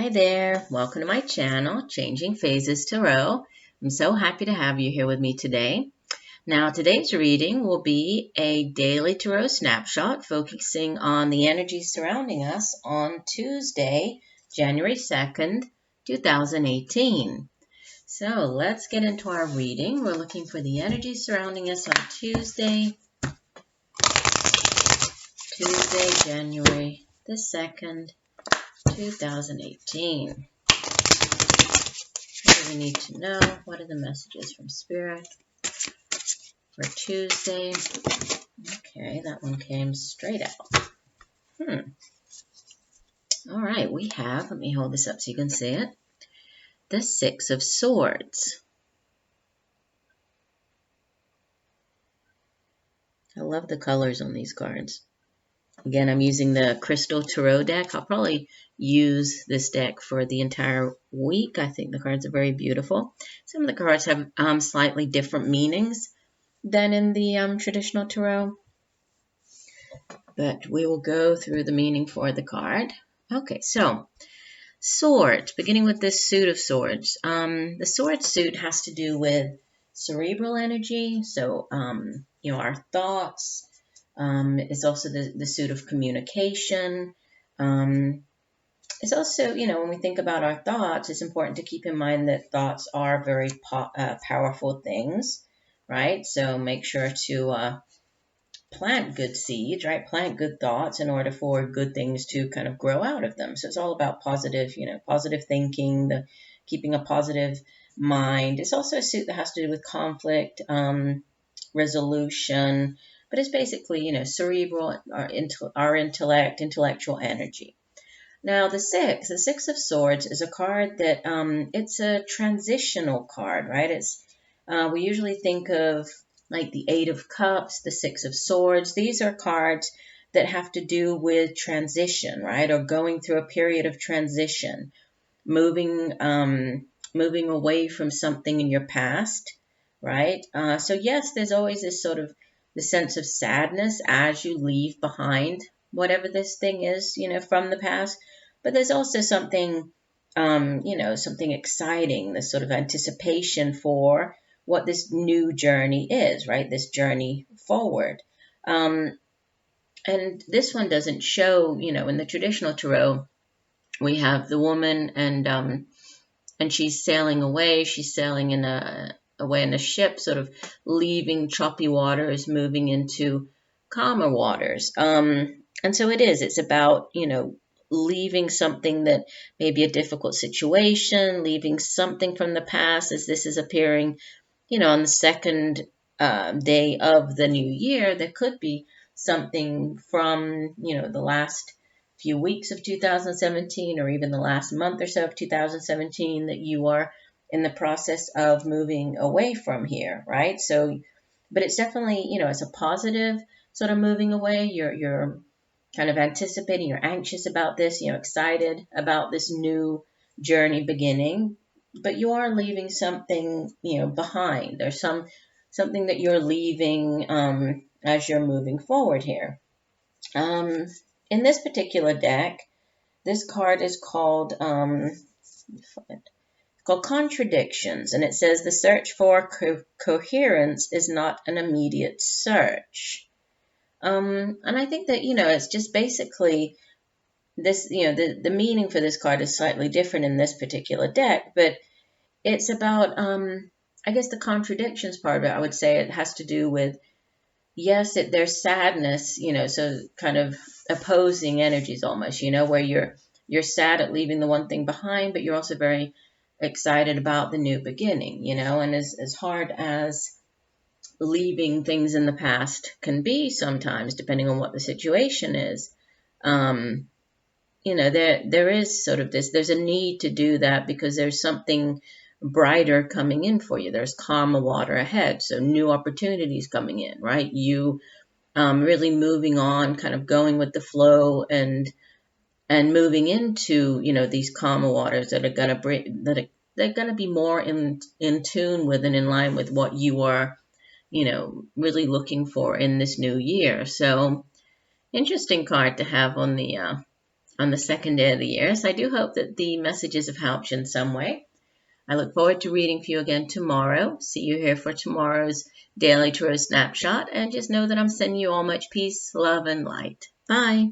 Hi there, welcome to my channel, Changing Phases Tarot. I'm so happy to have you here with me today. Now, today's reading will be a daily tarot snapshot focusing on the energy surrounding us on Tuesday, January 2nd, 2018. So let's get into our reading. We're looking for the energy surrounding us on Tuesday, January the 2nd, 2018. What do we need to know? What are the messages from Spirit for Tuesday? Okay, that one came straight out. All right, we have, let me hold this up so you can see it, the Six of Swords. I love the colors on these cards. Again, I'm using the Crystal Tarot deck. I'll probably use this deck for the entire week. I think the cards are very beautiful. Some of the cards have slightly different meanings than in the traditional tarot, but we will go through the meaning for the card. Okay, so Swords, beginning with this suit of swords. The sword suit has to do with cerebral energy, so our thoughts. It's also the suit of communication. It's also, when we think about our thoughts, it's important to keep in mind that thoughts are very powerful things, right? So make sure to plant good seeds, right? Plant good thoughts in order for good things to kind of grow out of them. So it's all about positive, positive thinking, keeping a positive mind. It's also a suit that has to do with conflict, resolution, but it's basically, cerebral, our intellect, intellectual energy. Now, the Six of Swords is a card that it's a transitional card, right? We usually think of like the Eight of Cups, the Six of Swords. These are cards that have to do with transition, right? Or going through a period of transition, moving away from something in your past, right? So yes, there's always this sort of the sense of sadness as you leave behind whatever this thing is, from the past. But there's also something, something exciting, this sort of anticipation for what this new journey is, right? This journey forward. And this one doesn't show, in the traditional tarot, we have the woman and she's sailing away. She's sailing away in a ship, sort of leaving choppy waters, moving into calmer waters. And so it's about, leaving something that may be a difficult situation, leaving something from the past, as this is appearing, on the second day of the new year. There could be something from, the last few weeks of 2017 or even the last month or so of 2017 that you are in the process of moving away from here, right? So, but it's definitely, it's a positive sort of moving away. You're kind of anticipating, you're anxious about this, excited about this new journey beginning, but you are leaving something, behind. There's something that you're leaving as you're moving forward here. In this particular deck, this card is called Contradictions, and it says the search for coherence is not an immediate search. And I think that, it's just basically this, the meaning for this card is slightly different in this particular deck, but it's about, I guess the contradictions part of it, I would say it has to do with, yes, there's sadness, so kind of opposing energies almost, where you're sad at leaving the one thing behind, but you're also very excited about the new beginning, and as hard as leaving things in the past can be sometimes, depending on what the situation is, there is sort of there's a need to do that because there's something brighter coming in for you. There's calmer water ahead, so new opportunities coming in, right? You really moving on, kind of going with the flow and moving into, these calmer waters that are going to bring, they're going to be more in tune with and in line with what you are, really looking for in this new year. So interesting card to have on the on the second day of the year. So I do hope that the messages have helped you in some way. I look forward to reading for you again tomorrow. See you here for tomorrow's Daily Tarot Snapshot. And just know that I'm sending you all much peace, love, and light. Bye.